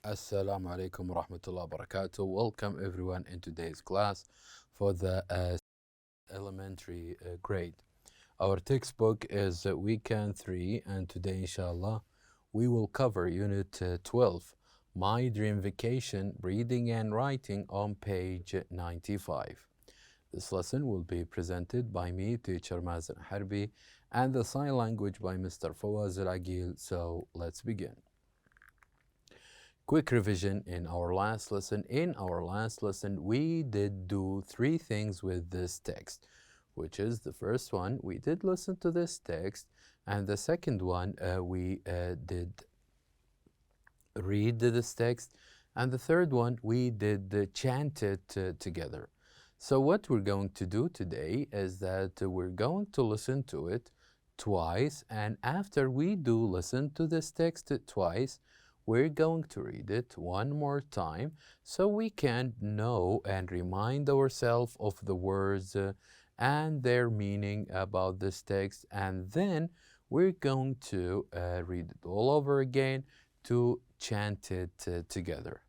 Assalamu alaikum wa rahmatullahi wa barakatuh. Welcome everyone in today's class for the elementary grade. Our textbook is Weekend 3 and today inshallah we will cover Unit 12, My Dream Vacation, Reading and Writing on page 95. This lesson will be presented by me, teacher Mazen Harbi, and the sign language by Mr. Fawaz Al-Agil. So let's begin. Quick revision in our last lesson. In our last lesson, we did do three things with this text, which is the first one, we did listen to this text, and the second one, we did read this text, and the third one, we did chant it together. So what we're going to do today is that we're going to listen to it twice, and after we do listen to this text twice, we're going to read it one more time so we can know and remind ourselves of the words and their meaning about this text, and then we're going to read it all over again to chant it together.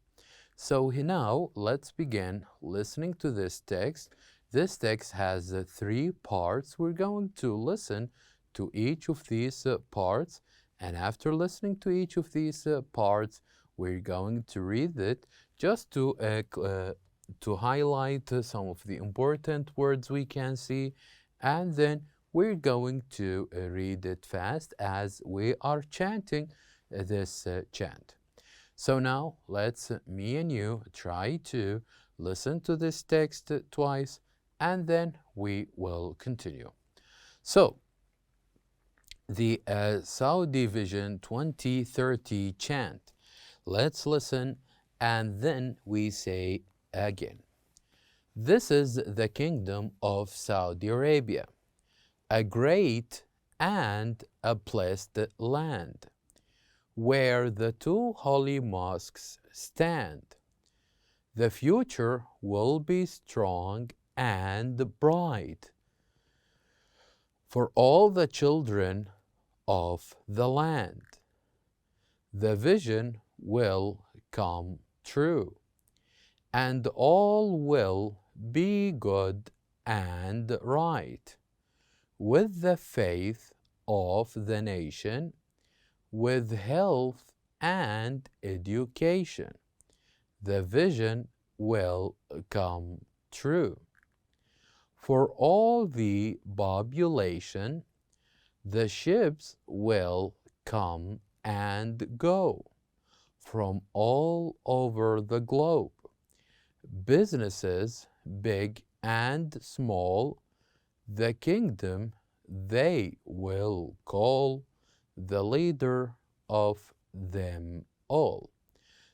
So now let's begin listening to this text. This text has three parts. We're going to listen to each of these parts, and after listening to each of these parts, we're going to read it just to highlight some of the important words we can see, and then we're going to read it fast as we are chanting this chant. So now let's, me and you, try to listen to this text twice, and then we will continue. So, the Saudi Vision 2030 chant. Let's listen and then we say again. This is the kingdom of Saudi Arabia, a great and a blessed land, where the two holy mosques stand. The future will be strong and bright for all the children of the land. The vision will come true, and all will be good and right, with the faith of the nation, with health and education. The vision will come true. For all the population, the ships will come and go from all over the globe. Businesses, big and small, the kingdom they will call the leader of them all.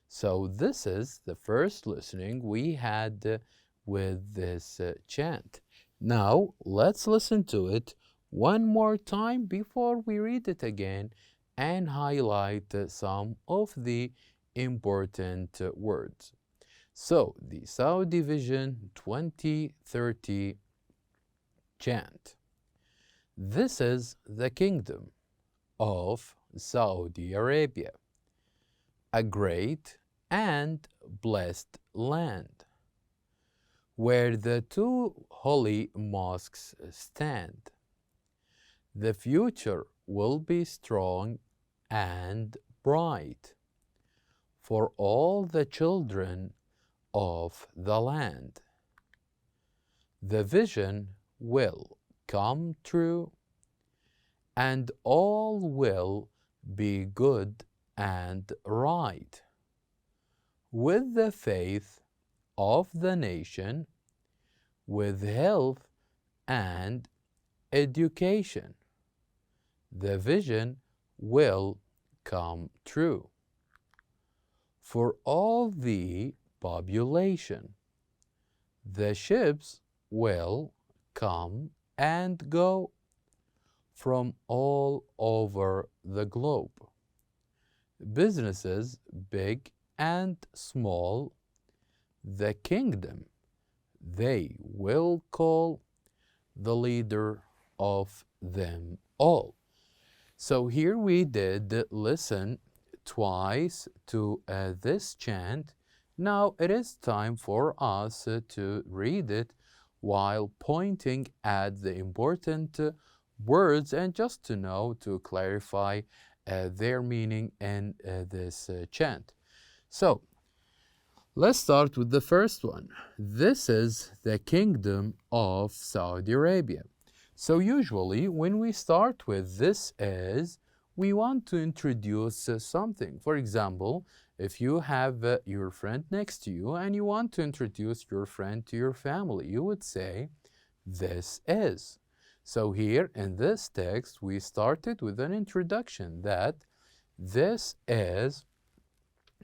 So this is the first listening we had with this chant. Now let's listen to it one more time before we read it again and highlight some of the important words. So the Saudi Vision 2030 chant. This is the kingdom of Saudi Arabia, a great and blessed land, where the two holy mosques stand. The future will be strong and bright for all the children of the land. The vision will come true, and all will be good and right, with the faith of the nation, with health and education. The vision will come true. For all the population, the ships will come and go from all over the globe. Businesses, big and small, the kingdom they will call the leader of them all. So here we did listen twice to this chant. Now it is time for us to read it while pointing at the important words and just to know, to clarify their meaning in this chant. So let's start with the first one. This is the Kingdom of Saudi Arabia. So usually when we start with this is, we want to introduce something. For example, if you have your friend next to you and you want to introduce your friend to your family, you would say, this is. So here in this text, we started with an introduction that this is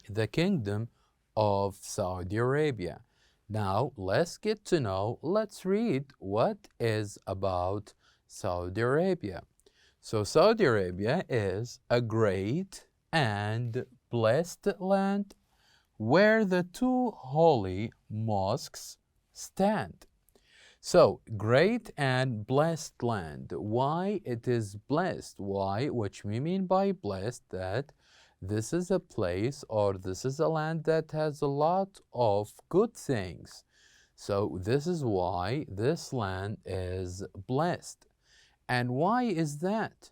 the Kingdom of Saudi Arabia. Now let's get to know, let's read what is about Saudi Arabia. So Saudi Arabia is a great and blessed land where the two holy mosques stand. So, great and blessed land. Why it is blessed? Why? What we mean by blessed, that this is a place or this is a land that has a lot of good things. So this is why this land is blessed. And why is that?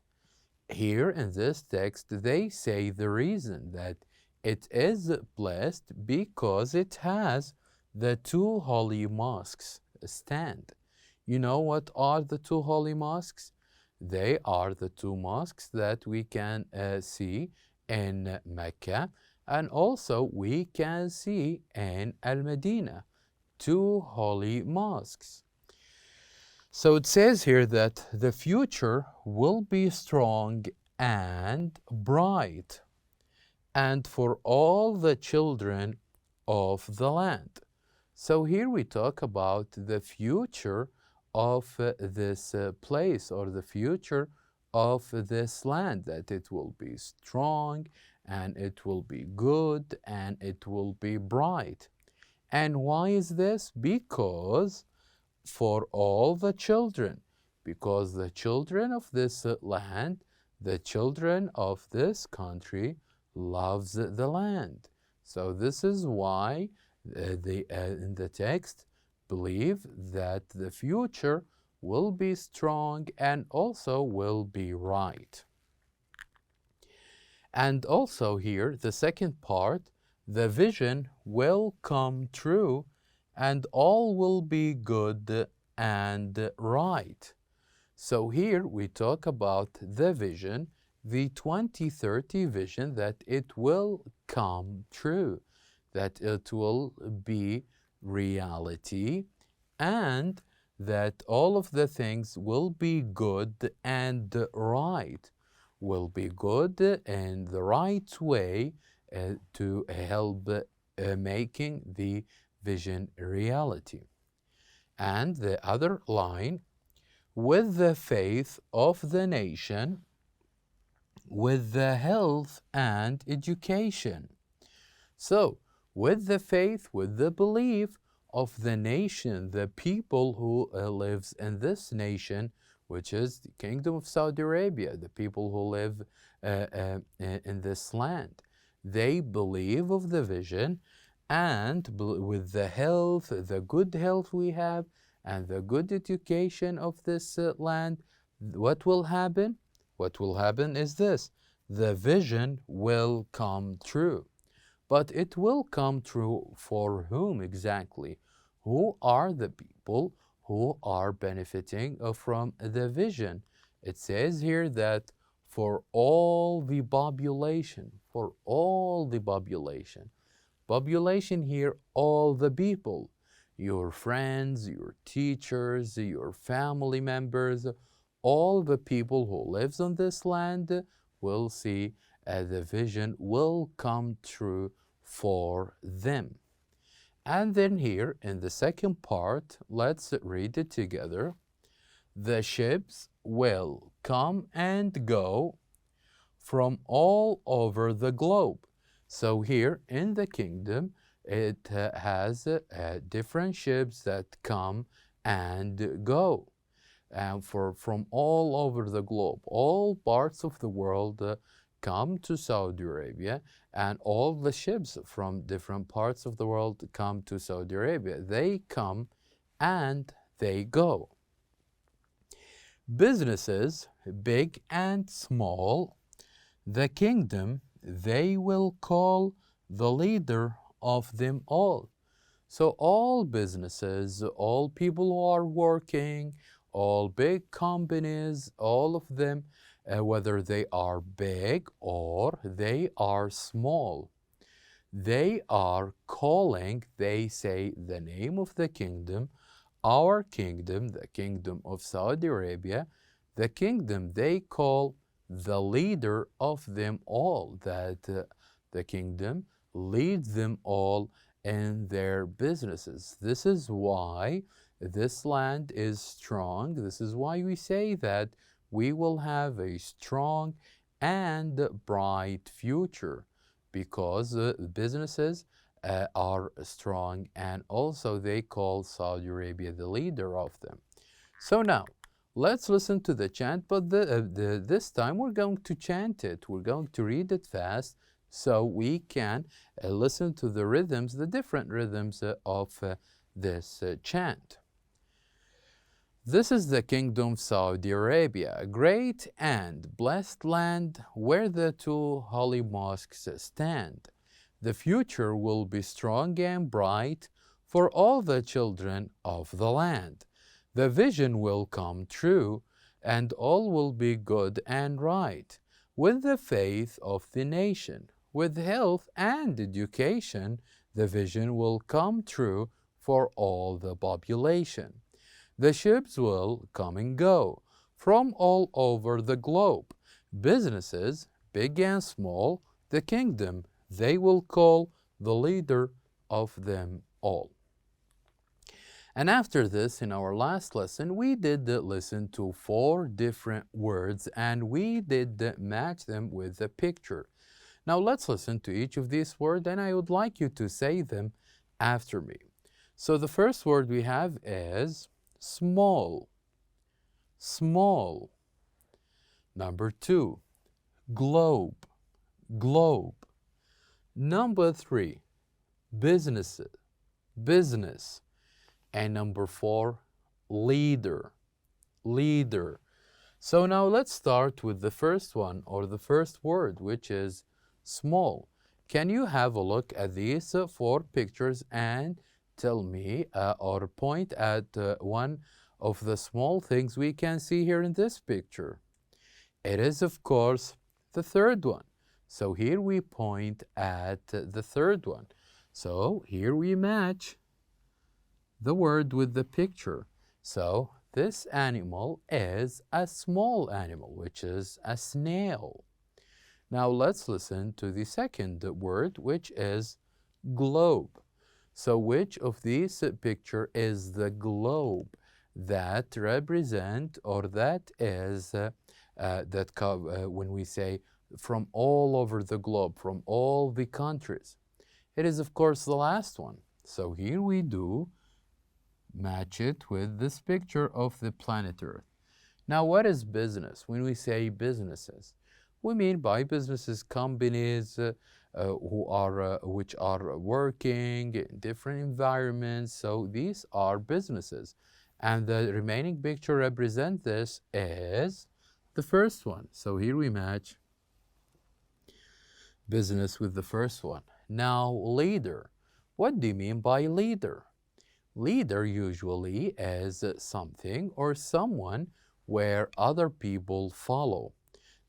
Here in this text, they say the reason that it is blessed because it has the two holy mosques stand. You know what are the two holy mosques? They are the two mosques that we can see in Mecca, and also we can see in Al-Medina, two holy mosques. So it says here that the future will be strong and bright, and for all the children of the land. So here we talk about the future of this place, or the future of this land, that it will be strong and it will be good and it will be bright. And why is this? Because for all the children, because the children of this land, the children of this country loves the land. So this is why they in the text believe that the future will be strong and also will be right. And also here, the second part, the vision will come true and all will be good and right. So here we talk about the vision, the 2030 vision, that it will come true, that it will be reality, and that all of the things will be good and right, will be good in the right way to help making the vision reality. And the other line, with the faith of the nation, with the health and education. So, with the faith, with the belief of the nation, the people who lives in this nation, which is the Kingdom of Saudi Arabia, the people who live in this land. They believe of the vision, and with the health, the good health we have, and the good education of this land, what will happen? What will happen is this: the vision will come true. But it will come true for whom exactly? Who are the people who are benefiting from the vision? It says here that for all the population, for all the population. Population here, all the people, your friends, your teachers, your family members, all the people who lives on this land will see the vision will come true for them. And then here in the second part, let's read it together. The ships will come and go from all over the globe. So here in the kingdom, it has different ships that come and go. And from all over the globe, all parts of the world, come to Saudi Arabia, and all the ships from different parts of the world come to Saudi Arabia. They come and they go. Businesses, big and small, the kingdom, they will call the leader of them all. So all businesses, all people who are working, all big companies, all of them, whether they are big or they are small, they are calling, they say the name of the kingdom, our kingdom, the kingdom of Saudi Arabia, the kingdom they call the leader of them all, that the kingdom leads them all in their businesses. This is why this land is strong. This is why we say that we will have a strong and bright future, because businesses are strong, and also they call Saudi Arabia the leader of them. So now, let's listen to the chant, but this time we're going to chant it. We're going to read it fast so we can listen to the rhythms, the different rhythms of this chant. This is the kingdom of Saudi Arabia, a great and blessed land where the two holy mosques stand. The future will be strong and bright for all the children of the land. The vision will come true, and all will be good and right. With the faith of the nation, with health and education, the vision will come true for all the population. The ships will come and go from all over the globe. Businesses, big and small, the kingdom, they will call the leader of them all. And after this, in our last lesson, we did listen to 4 different words, and we did match them with a picture. Now let's listen to each of these words, and I would like you to say them after me. So the first word we have is small, small. Number 2, globe, globe. Number 3, business, business. And number 4, leader, leader. So now let's start with the first one, or the first word, which is small. Can you have a look at these 4 pictures and tell me or point at one of the small things we can see here in this picture? It is, of course, the third one. So here we point at the third one. So here we match the word with the picture. So this animal is a small animal, which is a snail. Now let's listen to the second word, which is globe. So which of these picture is the globe that represent, or that is when we say from all over the globe, from all the countries? It is, of course, the last one. So here we do match it with this picture of the planet Earth. Now, what is business? When we say businesses, we mean by businesses companies which are working in different environments. So these are businesses. And the remaining picture represent this is the first one. So here we match business with the first one. Now, leader. What do you mean by leader? Leader usually is something or someone where other people follow,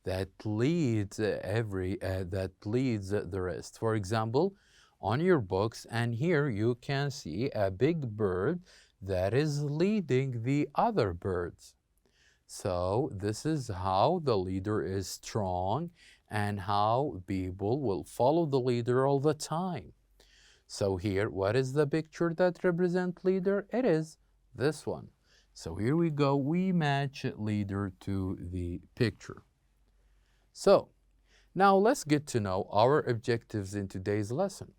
that leads that leads the rest. For example, on your books, and here you can see a big bird that is leading the other birds. So this is how the leader is strong and how people will follow the leader all the time. So here, what is the picture that represents leader? It is this one. So here we go, we match leader to the picture. So now let's get to know our objectives in today's lesson.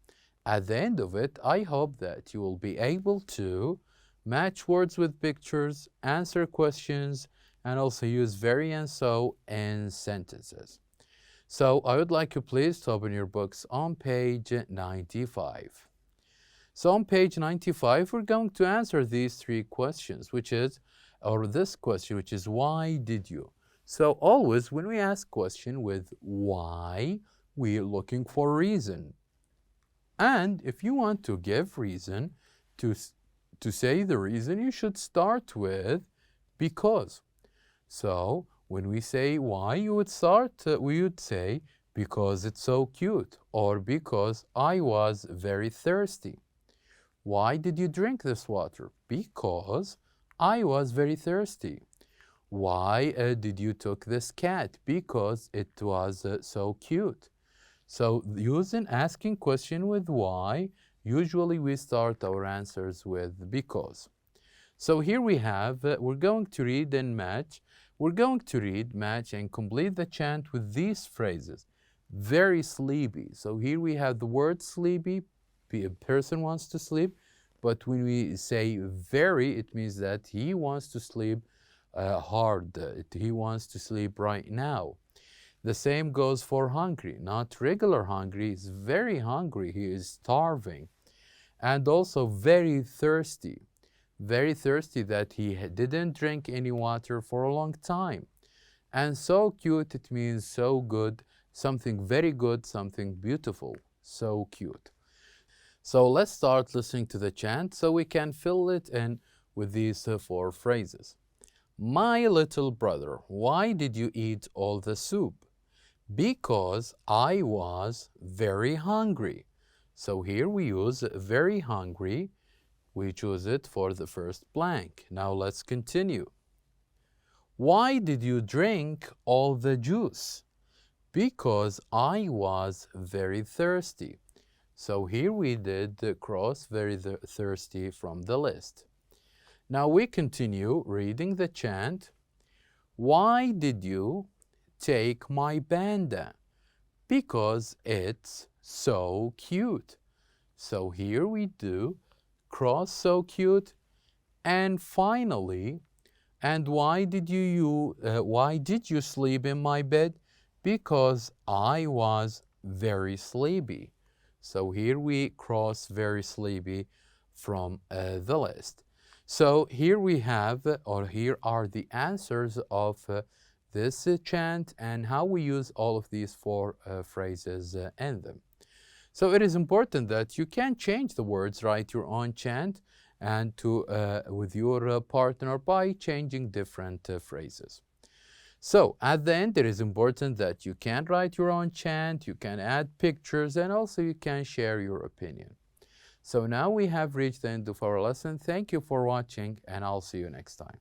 At the end of it, I hope that you will be able to match words with pictures, answer questions, and also use very and so in sentences. So I would like you please to open your books on page 95. So on page 95, we're going to answer these three questions, or this question, which is, why did you? So always when we ask question with why, we're looking for reason. And if you want to give reason, to say the reason, you should start with because. So when we say why, we would say because it's so cute, or because I was very thirsty. Why did you drink this water? Because I was very thirsty. Why did you took this cat? Because it was so cute. So using asking question with why, usually we start our answers with because. So here we have, we're going to read and match. We're going to read, match, and complete the chant with these phrases. Very sleepy. So here we have the word sleepy. A person wants to sleep. But when we say very, it means that he wants to sleep hard. He wants to sleep right now. The same goes for hungry. Not regular hungry. He's very hungry. He is starving. And also very thirsty. Very thirsty that he didn't drink any water for a long time. And so cute, it means so good, something very good, something beautiful, so cute. So let's start listening to the chant so we can fill it in with these four phrases. My little brother, why did you eat all the soup? Because I was very hungry. So here we use very hungry. We choose it for the first blank. Now let's continue. Why did you drink all the juice? Because I was very thirsty. So here we did cross very thirsty from the list. Now we continue reading the chant. Why did you take my panda? Because it's so cute. So here we do cross so cute. And finally, and why did you sleep in my bed? Because I was very sleepy. So here we cross very sleepy from the list. So here we have, or here are the answers of this chant and how we use all of these four phrases in them. So it is important that you can change the words, write your own chant, and with your partner by changing different phrases. So at the end, it is important that you can write your own chant, you can add pictures, and also you can share your opinion. So now we have reached the end of our lesson. Thank you for watching, and I'll see you next time.